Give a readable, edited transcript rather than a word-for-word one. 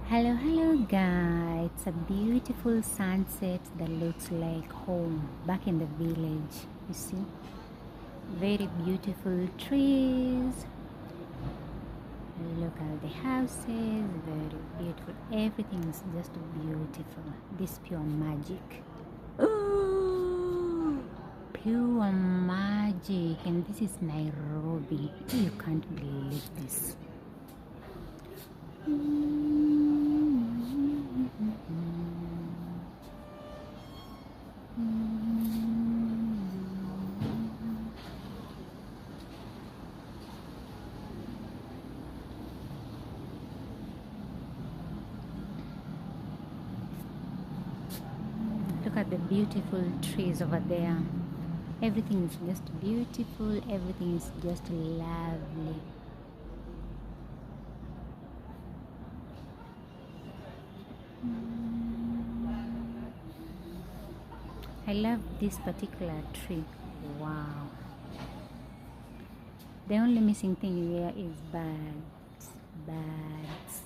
Hello guys. It's a beautiful sunset that looks like home back in the village. You see, very beautiful trees. Look at the houses, very beautiful. Everything is just beautiful. This pure magic. Ooh, pure magic. And this is Nairobi. You can't believe this. Look at the beautiful trees over there. Everything is just beautiful. Everything is just lovely. I love this particular tree. Wow. The only missing thing here is birds. Birds.